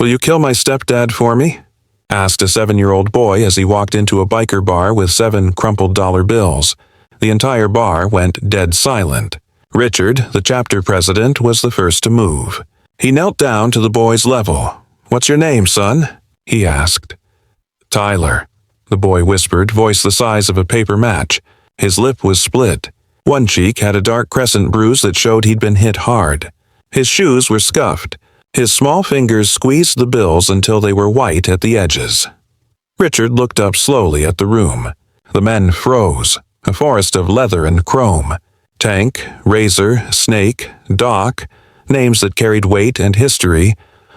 "Will you kill my stepdad for me?" asked a 7-year-old boy as he walked into a biker bar with 7 crumpled dollar bills. The entire bar went dead silent. Richard, the chapter president, was the first to move. He knelt down to the boy's level. "What's your name, son?" he asked. "Tyler," the boy whispered, voice the size of a paper match. His lip was split. One cheek had a dark crescent bruise that showed he'd been hit hard. His shoes were scuffed. His small fingers squeezed the bills until they were white at the edges. Richard looked up slowly at the room. The men froze, a forest of leather and chrome. Tank, Razor, Snake, Doc, names that carried weight and history,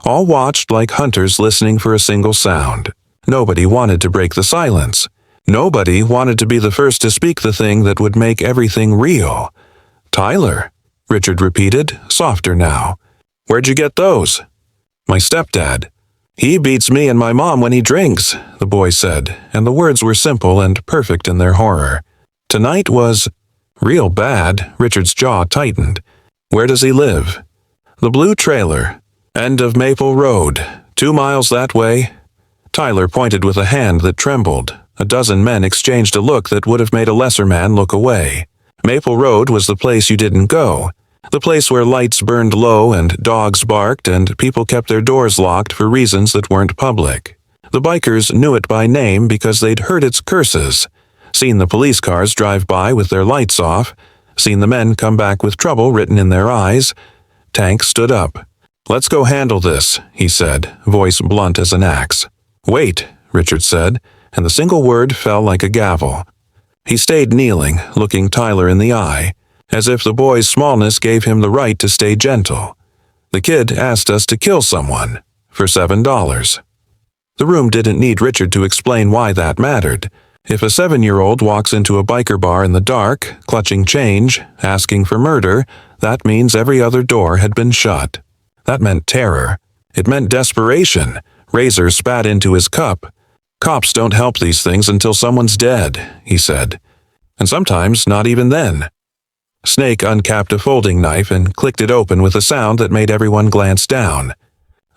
all watched like hunters listening for a single sound. Nobody wanted to break the silence. Nobody wanted to be the first to speak the thing that would make everything real. "Tyler," Richard repeated, softer now. "Where'd you get those?" "My stepdad. He beats me and my mom when he drinks," the boy said, and the words were simple and perfect in their horror. Tonight was real bad. Richard's jaw tightened. "Where does he live?" "The blue trailer. End of Maple Road. 2 miles that way." Tyler pointed with a hand that trembled. A dozen men exchanged a look that would have made a lesser man look away. Maple Road was the place you didn't go. The place where lights burned low and dogs barked and people kept their doors locked for reasons that weren't public. The bikers knew it by name because they'd heard its curses, seen the police cars drive by with their lights off, seen the men come back with trouble written in their eyes. Tank stood up. "Let's go handle this," he said, voice blunt as an axe. "Wait," Richard said, and the single word fell like a gavel. He stayed kneeling, looking Tyler in the eye, as if the boy's smallness gave him the right to stay gentle. "The kid asked us to kill someone for $7. The room didn't need Richard to explain why that mattered. If a 7-year-old walks into a biker bar in the dark, clutching change, asking for murder, that means every other door had been shut. That meant terror. It meant desperation. Razor spat into his cup. "Cops don't help these things until someone's dead," he said. "And sometimes not even then." Snake uncapped a folding knife and clicked it open with a sound that made everyone glance down.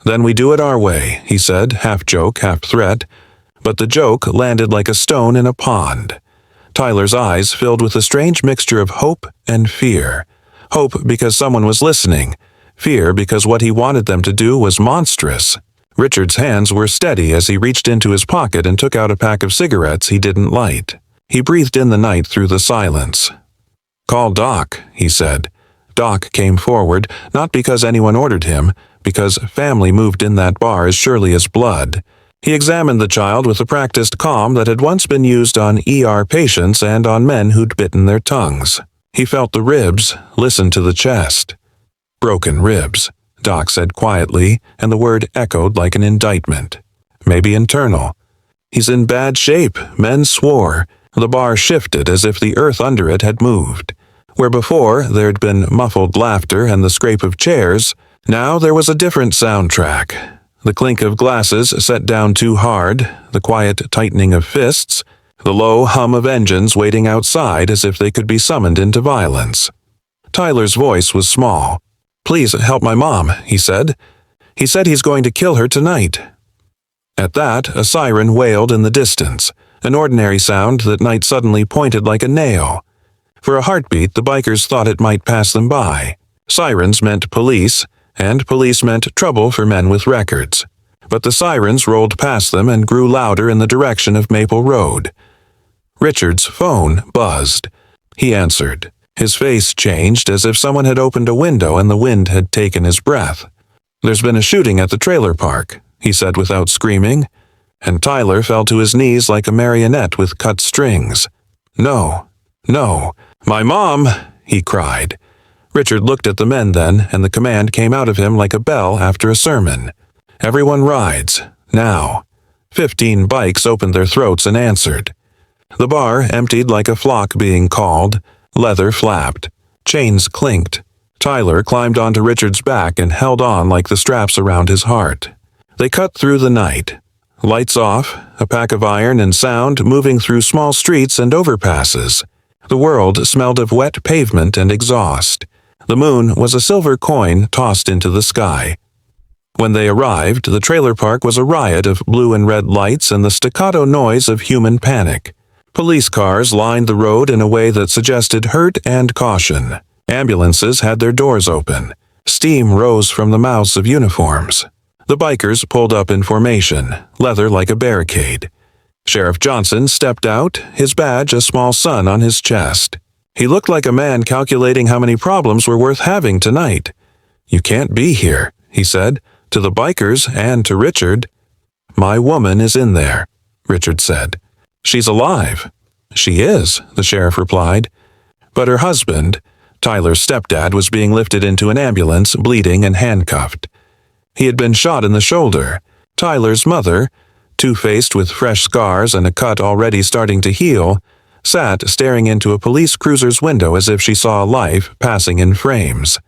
"Then we do it our way," he said, half joke, half threat. But the joke landed like a stone in a pond. Tyler's eyes filled with a strange mixture of hope and fear. Hope because someone was listening. Fear because what he wanted them to do was monstrous. Richard's hands were steady as he reached into his pocket and took out a pack of cigarettes he didn't light. He breathed in the night through the silence. "Call Doc," he said. Doc came forward, not because anyone ordered him, because family moved in that bar as surely as blood. He examined the child with a practiced calm that had once been used on ER patients and on men who'd bitten their tongues. He felt the ribs, listened to the chest. "Broken ribs," Doc said quietly, and the word echoed like an indictment. "Maybe internal." "He's in bad shape," men swore. The bar shifted as if the earth under it had moved. Where before there'd been muffled laughter and the scrape of chairs, now there was a different soundtrack. The clink of glasses set down too hard, the quiet tightening of fists, the low hum of engines waiting outside as if they could be summoned into violence. Tyler's voice was small. "Please help my mom," he said. "He said he's going to kill her tonight." At that, a siren wailed in the distance, an ordinary sound that night suddenly pointed like a nail. For a heartbeat, the bikers thought it might pass them by. Sirens meant police, and police meant trouble for men with records. But the sirens rolled past them and grew louder in the direction of Maple Road. Richard's phone buzzed. He answered. His face changed as if someone had opened a window and the wind had taken his breath. "There's been a shooting at the trailer park," he said without screaming, and Tyler fell to his knees like a marionette with cut strings. "No, no, my mom!" he cried. Richard looked at the men then, and the command came out of him like a bell after a sermon. "Everyone rides, now." 15 bikes opened their throats and answered. The bar emptied like a flock being called. Leather flapped. Chains clinked. Tyler climbed onto Richard's back and held on like the straps around his heart. They cut through the night. Lights off, a pack of iron and sound moving through small streets and overpasses. The world smelled of wet pavement and exhaust. The moon was a silver coin tossed into the sky. When they arrived, the trailer park was a riot of blue and red lights and the staccato noise of human panic. Police cars lined the road in a way that suggested hurt and caution. Ambulances had their doors open. Steam rose from the mouths of uniforms. The bikers pulled up in formation, leather like a barricade. Sheriff Johnson stepped out, his badge a small sun on his chest. He looked like a man calculating how many problems were worth having tonight. "You can't be here," he said, to the bikers and to Richard. "My woman is in there," Richard said. "She's alive." "She is," the sheriff replied. But her husband, Tyler's stepdad, was being lifted into an ambulance, bleeding and handcuffed. He had been shot in the shoulder. Tyler's mother, two-faced with fresh scars and a cut already starting to heal, sat staring into a police cruiser's window as if she saw life passing in frames.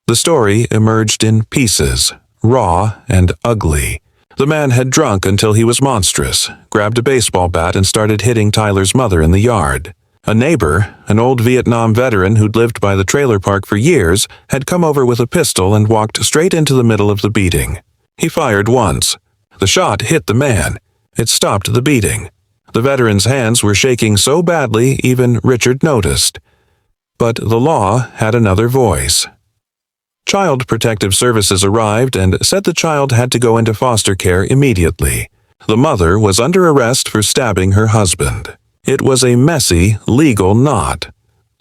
The story emerged in pieces, raw and ugly. The man had drunk until he was monstrous, grabbed a baseball bat and started hitting Tyler's mother in the yard. A neighbor, an old Vietnam veteran who'd lived by the trailer park for years, had come over with a pistol and walked straight into the middle of the beating. He fired once. The shot hit the man. It stopped the beating. The veteran's hands were shaking so badly even Richard noticed. But the law had another voice. Child Protective Services arrived and said the child had to go into foster care immediately. The mother was under arrest for stabbing her husband. It was a messy, legal knot.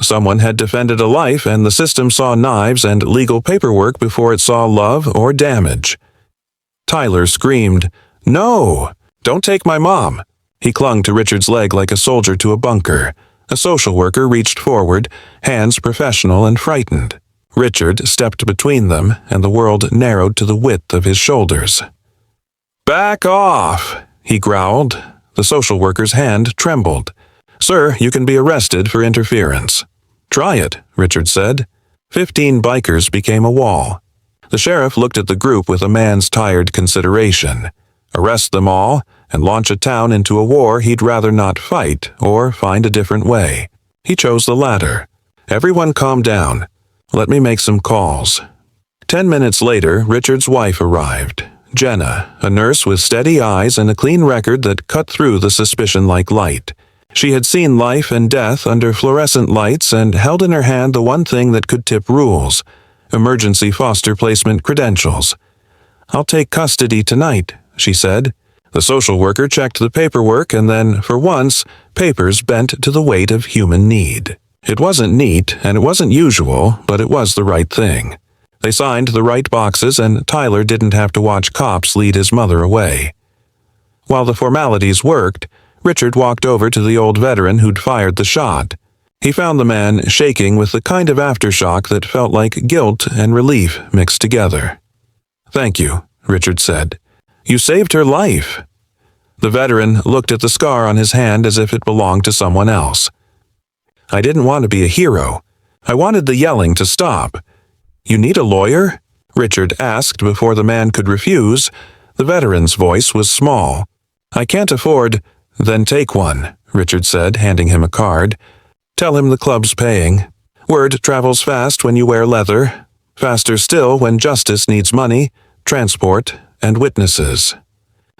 Someone had defended a life and the system saw knives and legal paperwork before it saw love or damage. Tyler screamed, "No! Don't take my mom!" He clung to Richard's leg like a soldier to a bunker. A social worker reached forward, hands professional and frightened. Richard stepped between them, and the world narrowed to the width of his shoulders. "Back off!" he growled. The social worker's hand trembled. "Sir, you can be arrested for interference." "Try it," Richard said. 15 bikers became a wall. The sheriff looked at the group with a man's tired consideration. Arrest them all and launch a town into a war he'd rather not fight or find a different way. He chose the latter. "Everyone calm down. Let me make some calls." 10 minutes later, Richard's wife arrived. Jenna, a nurse with steady eyes and a clean record that cut through the suspicion like light. She had seen life and death under fluorescent lights and held in her hand the one thing that could tip rules: emergency foster placement credentials. "I'll take custody tonight," she said. The social worker checked the paperwork and then, for once, papers bent to the weight of human need. It wasn't neat and it wasn't usual, but it was the right thing. They signed the right boxes and Tyler didn't have to watch cops lead his mother away. While the formalities worked, Richard walked over to the old veteran who'd fired the shot. He found the man shaking with the kind of aftershock that felt like guilt and relief mixed together. "Thank you," Richard said. "You saved her life." The veteran looked at the scar on his hand as if it belonged to someone else. "I didn't want to be a hero. I wanted the yelling to stop." "You need a lawyer?" Richard asked before the man could refuse. The veteran's voice was small. "I can't afford—" "Then take one," Richard said, handing him a card. "Tell him the club's paying. Word travels fast when you wear leather. Faster still when justice needs money, transport, and witnesses."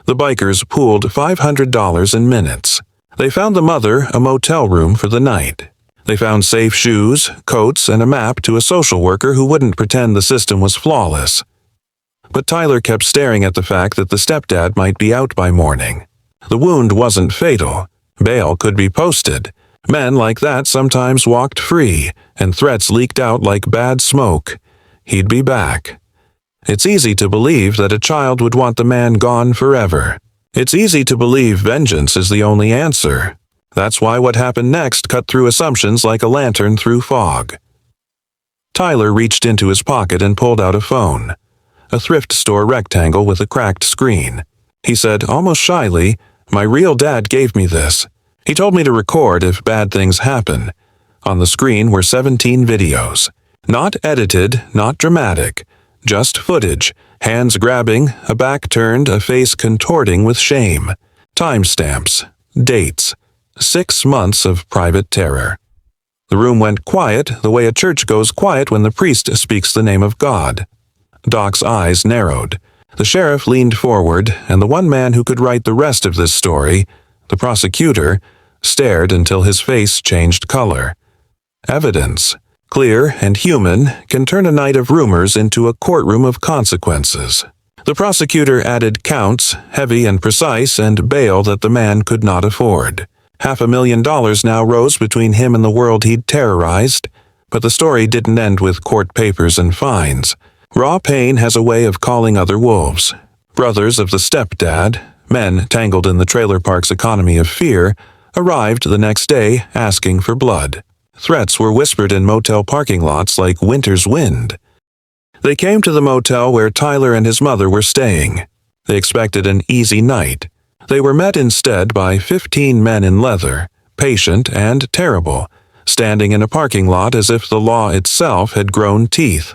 The bikers pooled $500 in minutes. They found the mother a motel room for the night. They found safe shoes, coats, and a map to a social worker who wouldn't pretend the system was flawless. But Tyler kept staring at the fact that the stepdad might be out by morning. The wound wasn't fatal. Bail could be posted. Men like that sometimes walked free, and threats leaked out like bad smoke. He'd be back. It's easy to believe that a child would want the man gone forever. It's easy to believe vengeance is the only answer. That's why what happened next cut through assumptions like a lantern through fog. Tyler reached into his pocket and pulled out a phone. A thrift store rectangle with a cracked screen. He said, almost shyly, "My real dad gave me this. He told me to record if bad things happen." On the screen were 17 videos. Not edited, not dramatic. Just footage, hands grabbing, a back turned, a face contorting with shame. Timestamps, dates. 6 months of private terror. The room went quiet, the way a church goes quiet when the priest speaks the name of God. Doc's eyes narrowed. The sheriff leaned forward, and the one man who could write the rest of this story, the prosecutor, stared until his face changed color. Evidence, clear and human, can turn a night of rumors into a courtroom of consequences. The prosecutor added counts, heavy and precise, and bail that the man could not afford. $500,000 now rose between him and the world he'd terrorized, but the story didn't end with court papers and fines. Raw pain has a way of calling other wolves. Brothers of the Stepdad, men tangled in the trailer park's economy of fear, arrived the next day asking for blood. Threats were whispered in motel parking lots like winter's wind. They came to the motel where Tyler and his mother were staying. They expected an easy night. They were met instead by 15 men in leather, patient and terrible, standing in a parking lot as if the law itself had grown teeth.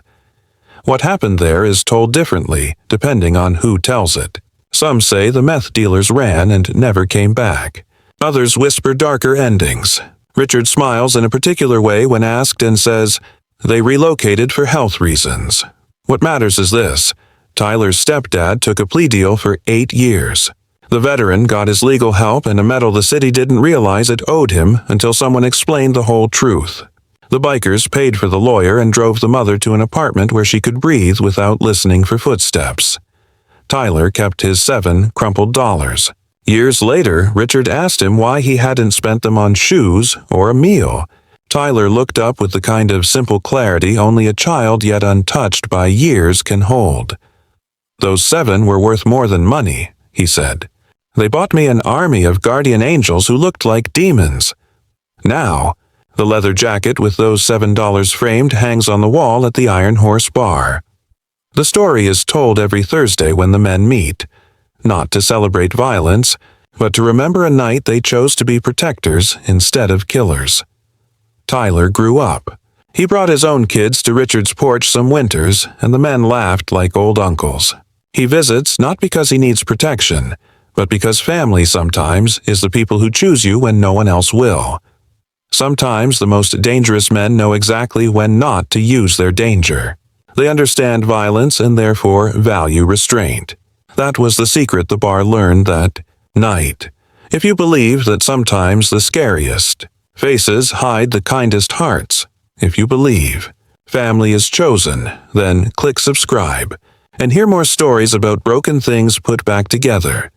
What happened there is told differently, depending on who tells it. Some say the meth dealers ran and never came back. Others whisper darker endings. Richard smiles in a particular way when asked and says, "They relocated for health reasons." What matters is this: Tyler's stepdad took a plea deal for 8 years. The veteran got his legal help and a medal the city didn't realize it owed him until someone explained the whole truth. The bikers paid for the lawyer and drove the mother to an apartment where she could breathe without listening for footsteps. Tyler kept his 7 crumpled dollars. Years later, Richard asked him why he hadn't spent them on shoes or a meal. Tyler looked up with the kind of simple clarity only a child yet untouched by years can hold. "Those 7 were worth more than money," he said. "They bought me an army of guardian angels who looked like demons." Now, the leather jacket with those $7 framed hangs on the wall at the Iron Horse Bar. The story is told every Thursday when the men meet, not to celebrate violence, but to remember a night they chose to be protectors instead of killers. Tyler grew up. He brought his own kids to Richard's porch some winters, and the men laughed like old uncles. He visits not because he needs protection, but because family sometimes is the people who choose you when no one else will. Sometimes the most dangerous men know exactly when not to use their danger. They understand violence and therefore value restraint. That was the secret the bar learned that night. If you believe that sometimes the scariest faces hide the kindest hearts, if you believe family is chosen, then click subscribe and hear more stories about broken things put back together.